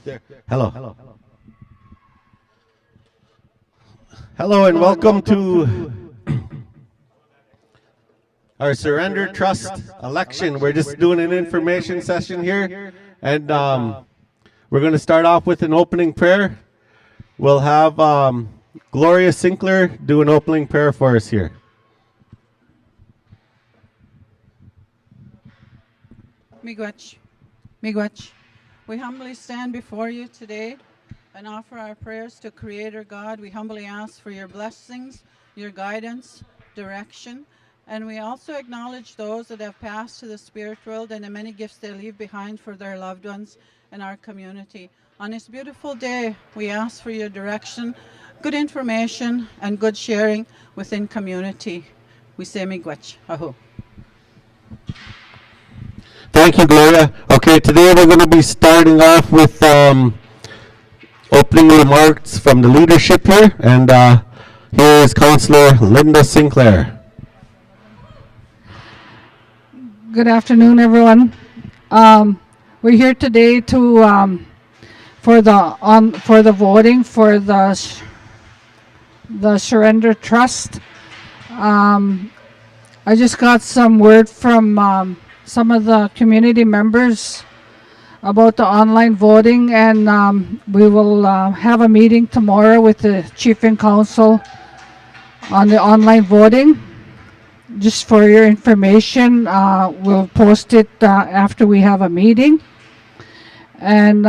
There. Hello. Hello and welcome to our surrender trust election. We're just doing an information session here, and we're going to start off with an opening prayer. We'll have Gloria Sinclair do an opening prayer for us here. Miigwech. We humbly stand before you today and offer our prayers to Creator God. We humbly ask for your blessings, your guidance, direction, and we also acknowledge those that have passed to the spirit world and the many gifts they leave behind for their loved ones and our community. On this beautiful day, we ask for your direction, good information, and good sharing within community. We say Miigwech. Aho. Thank you, Gloria. Okay, today we're going to be starting off with opening remarks from the leadership here, and here is Councillor Linda Sinclair. Good afternoon, everyone. We're here today to for the voting for the surrender trust. I just got some word from some of the community members about the online voting, and we will have a meeting tomorrow with the Chief and Council on the online voting. Just for your information, we'll post it after we have a meeting. And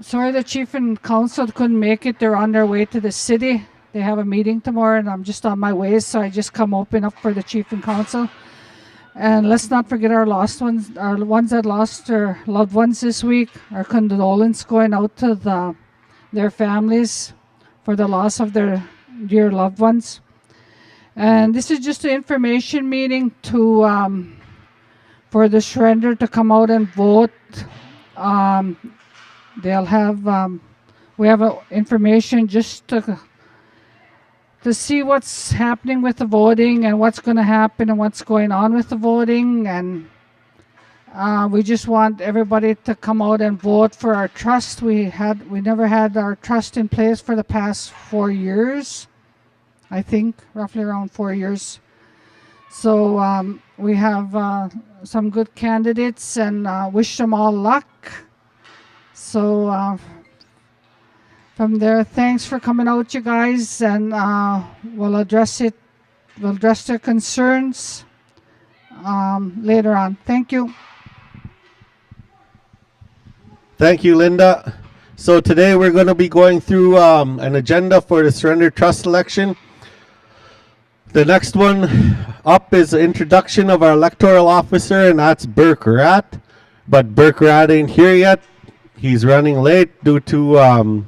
sorry the Chief and Council couldn't make it. They're on their way to the city. They have a meeting tomorrow, and I'm just on my way, so I just come open up for the Chief and Council. And let's not forget our lost ones, our ones that lost their loved ones this week. Our condolence going out to their families for the loss of their dear loved ones. And this is just an information meeting to for the surrender to come out and vote. They'll have we have information just to see what's happening with the voting and what's going to happen and what's going on with the voting. And we just want everybody to come out and vote for our trust. We never had our trust in place for the past 4 years, I think, roughly around 4 years. So we have some good candidates, and wish them all luck. So from there, thanks for coming out, you guys, and we'll address it. We'll address their concerns later on. Thank you. Thank you, Linda. So today we're going to be going through an agenda for the surrender trust election. The next one up is the introduction of our electoral officer, and that's Burke Rat. But Burke Rat ain't here yet. He's running late due to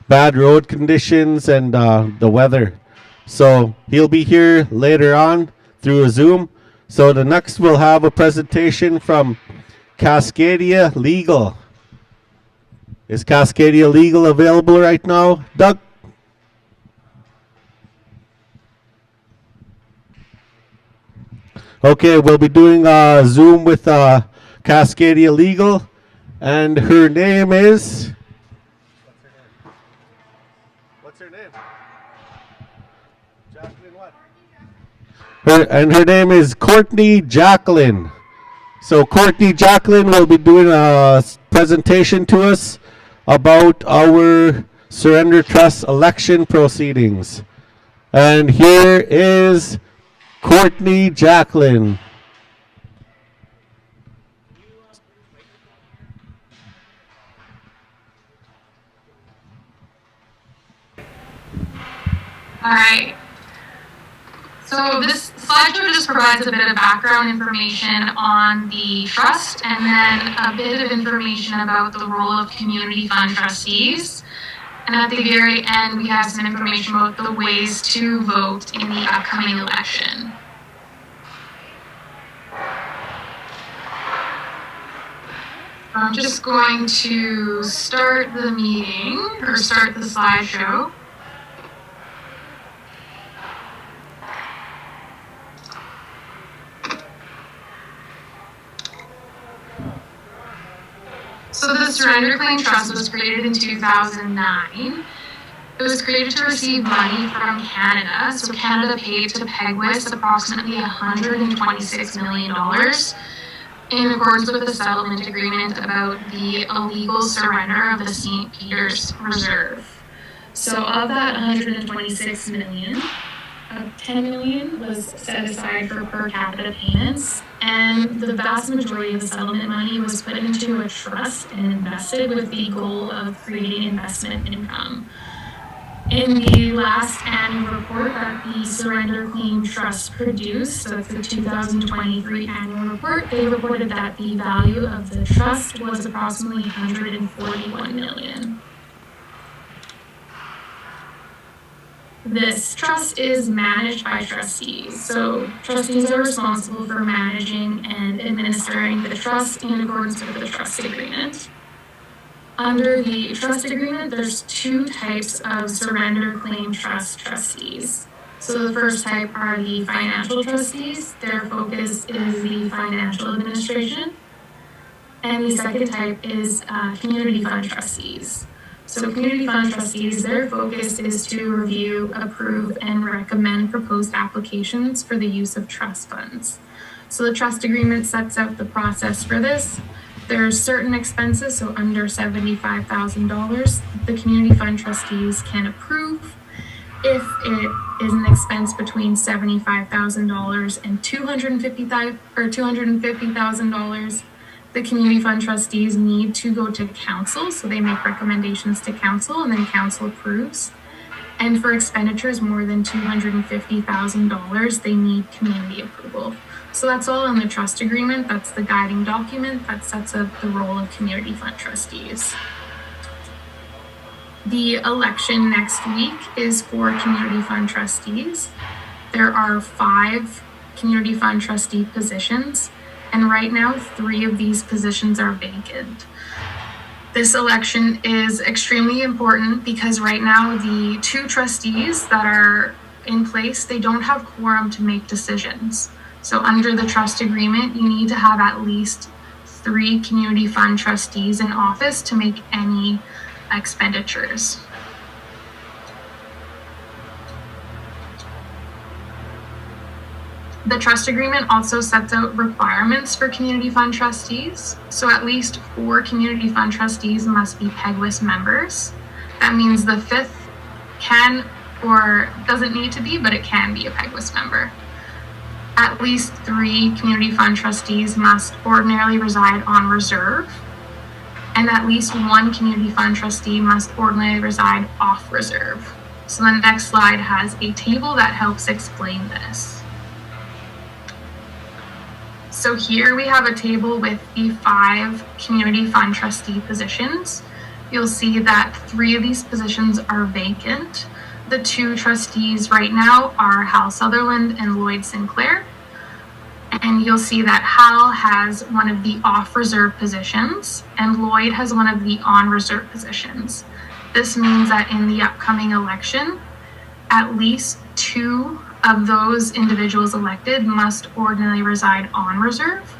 bad road conditions and the weather. So he'll be here later on through a Zoom. So the next we'll have a presentation from Cascadia Legal. Is Cascadia Legal available right now, Doug? Okay, we'll be doing a Zoom with Cascadia Legal, and her name is... What's her name? Jacqueline what? Her name is Courtney Jacqueline. So Courtney Jacqueline will be doing a presentation to us about our surrender trust election proceedings. And here is Courtney Jacqueline. All right. So this slideshow just provides a bit of background information on the trust, and then a bit of information about the role of community fund trustees. And at the very end, we have some information about the ways to vote in the upcoming election. I'm just going to start the meeting, or start the slideshow. So the Surrender Claim Trust was created in 2009. It was created to receive money from Canada. So Canada paid to Peguis approximately $126 million in accordance with the settlement agreement about the illegal surrender of the St. Peter's Reserve. So of that 126 million, 10 million was set aside for per capita payments, and the vast majority of the settlement money was put into a trust and invested with the goal of creating investment income. In the last annual report that the Surrender Claim Trust produced, so it's the 2023 annual report, they reported that the value of the trust was approximately $141 million. This trust is managed by trustees. So trustees are responsible for managing and administering the trust in accordance with the trust agreement. Under the trust agreement, there's two types of surrender claim trust trustees. So the first type are the financial trustees. Their focus is the financial administration. And the second type is community fund trustees. So community fund trustees, their focus is to review, approve, and recommend proposed applications for the use of trust funds. So the trust agreement sets out the process for this. There are certain expenses, so under $75,000, the community fund trustees can approve. If it is an expense between $75,000 and $250,000, the community fund trustees need to go to council, so they make recommendations to council, and then council approves. And for expenditures more than $250,000, they need community approval. So that's all in the trust agreement. That's the guiding document that sets up the role of community fund trustees. The election next week is for community fund trustees. There are 5 community fund trustee positions, and right now 3 of these positions are vacant. This election is extremely important because right now the 2 trustees that are in place, they don't have quorum to make decisions. So under the trust agreement, you need to have at least 3 community fund trustees in office to make any expenditures. The trust agreement also sets out requirements for community fund trustees. So at least 4 community fund trustees must be Peguis members. That means the 5th can, or doesn't need to be, but it can be a Peguis member. At least 3 community fund trustees must ordinarily reside on reserve, and at least 1 community fund trustee must ordinarily reside off reserve. So the next slide has a table that helps explain this. So here we have a table with the 5 community fund trustee positions. You'll see that 3 of these positions are vacant. The 2 trustees right now are Hal Sutherland and Lloyd Sinclair. And you'll see that Hal has one of the off-reserve positions and Lloyd has one of the on-reserve positions. This means that in the upcoming election, at least 2 of those individuals elected must ordinarily reside on reserve.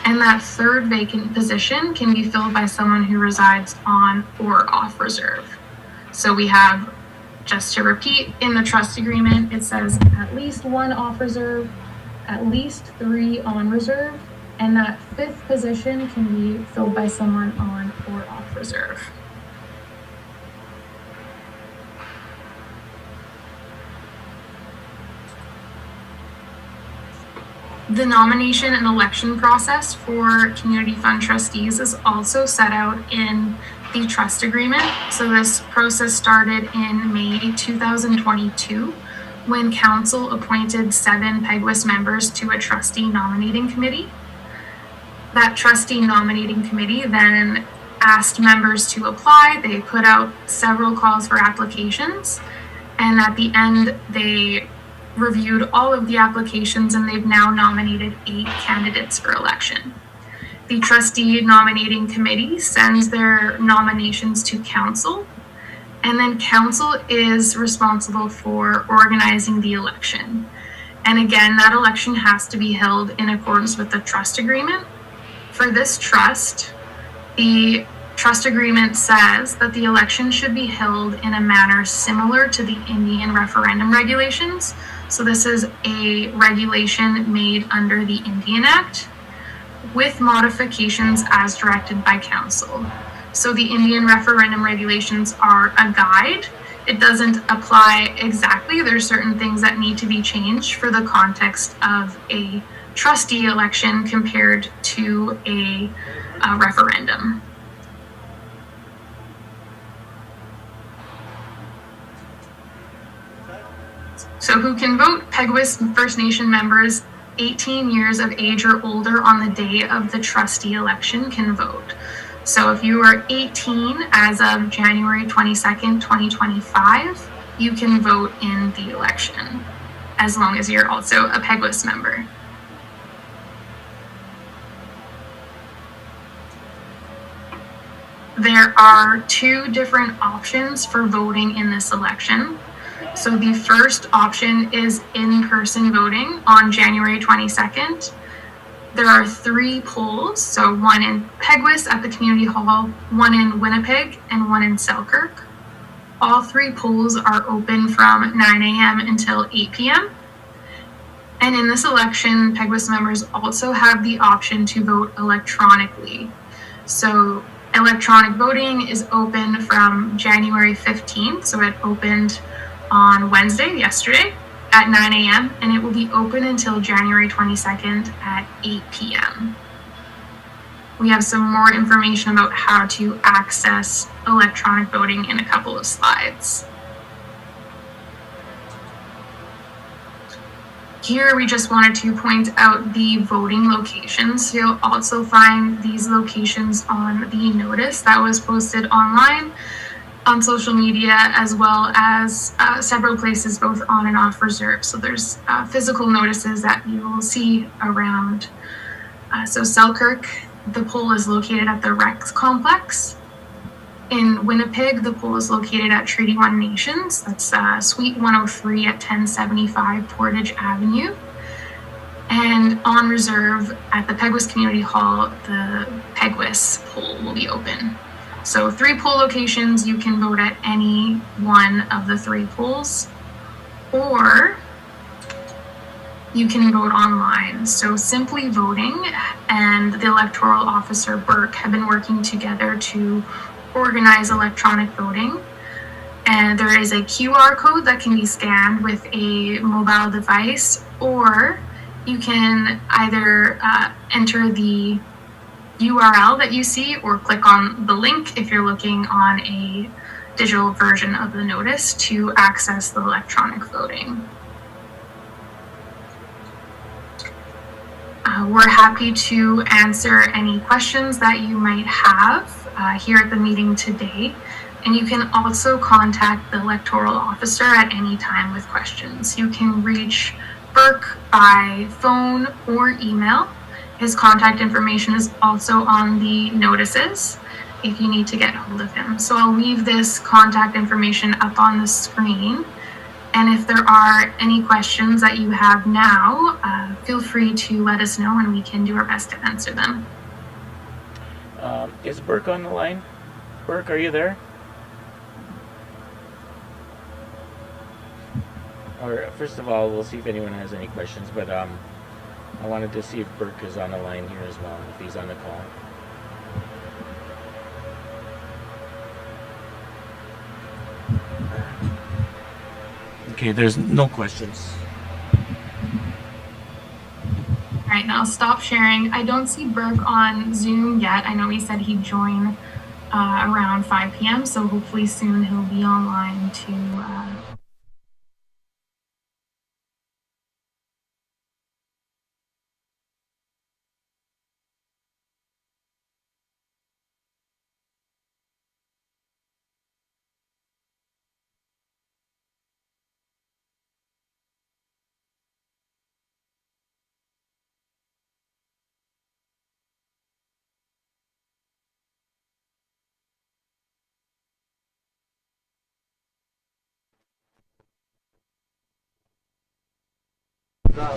And that 3rd vacant position can be filled by someone who resides on or off reserve. So we have, just to repeat, in the trust agreement, it says at least 1 off reserve, at least 3 on reserve, and that 5th position can be filled by someone on or off reserve. The nomination and election process for community fund trustees is also set out in the trust agreement. So this process started in May 2022 when council appointed 7 Peguis members to a trustee nominating committee. That trustee nominating committee then asked members to apply. They put out several calls for applications, and at the end they reviewed all of the applications, and they've now nominated 8 candidates for election. The trustee nominating committee sends their nominations to council, and then council is responsible for organizing the election. And again, that election has to be held in accordance with the trust agreement. For this trust, the trust agreement says that the election should be held in a manner similar to the Indian referendum regulations. So this is a regulation made under the Indian Act with modifications as directed by council. So the Indian referendum regulations are a guide. It doesn't apply exactly. There's certain things that need to be changed for the context of a trustee election compared to a referendum. So who can vote? Peguis First Nation members 18 years of age or older on the day of the trustee election can vote. So if you are 18 as of January 22nd, 2025, you can vote in the election, as long as you're also a Peguis member. There are two different options for voting in this election. So the first option is in-person voting on January 22nd. There are 3 polls, so one in Peguis at the community hall, one in Winnipeg, and one in Selkirk. All 3 polls are open from 9 a.m. until 8 p.m. And in this election, Peguis members also have the option to vote electronically. So electronic voting is open from January 15th, so it opened on Wednesday, yesterday, at 9 a.m., and it will be open until January 22nd at 8 p.m. We have some more information about how to access electronic voting in a couple of slides. Here, we just wanted to point out the voting locations. So you'll also find these locations on the notice that was posted online, on social media, as well as several places both on and off reserve. So there's physical notices that you will see around. So Selkirk, the poll is located at the Rex Complex. In Winnipeg, the poll is located at Treaty One Nations. That's Suite 103 at 1075 Portage Avenue. And on reserve at the Peguis Community Hall, the Peguis poll will be open. So 3 poll locations, you can vote at any one of the 3 polls, or you can vote online. So Simply Voting and the electoral officer Burke have been working together to organize electronic voting. And there is a QR code that can be scanned with a mobile device, or you can either enter the URL that you see or click on the link if you're looking on a digital version of the notice to access the electronic voting. We're happy to answer any questions that you might have here at the meeting today. And you can also contact the electoral officer at any time with questions. You can reach Burke by phone or email. His contact information is also on the notices if you need to get hold of him. So I'll leave this contact information up on the screen. And if there are any questions that you have now, feel free to let us know and we can do our best to answer them. Is Burke on the line? Burke, are you there? Or first of all, we'll see if anyone has any questions, but I wanted to see if Burke is on the line here as well, if he's on the call. Okay, there's no questions. All right, now I'll stop sharing. I don't see Burke on Zoom yet. I know he said he'd join around 5 p.m., so hopefully soon he'll be online to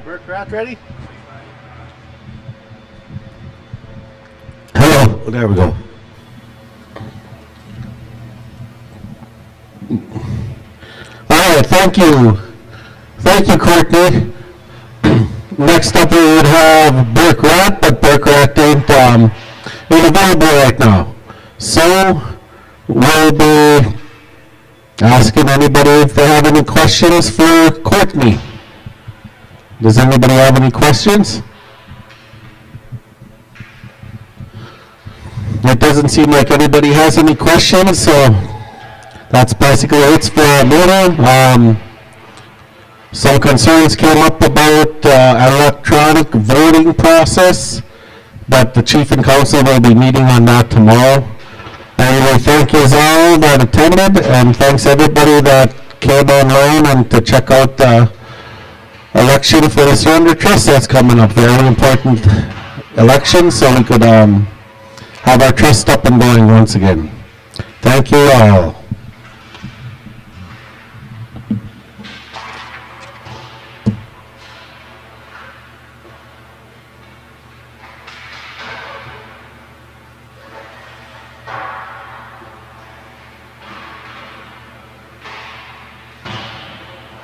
Burke Rat ready? Hello. Oh, there we go. thank you. Thank you, Courtney. Next up, we would have Burke Ratt, but Burke Ratt ain't available right now. So, we'll be asking anybody if they have any questions for Courtney. Does anybody have any questions? It doesn't seem like anybody has any questions, so that's basically it for our meeting. Some concerns came up about electronic voting process, but the chief and council will be meeting on that tomorrow. Anyway, thank you all that attended, and thanks everybody that came online and to check out the election for the Surrender Trust that's coming up. Very important election, so we could have our trust up and going once again. Thank you all.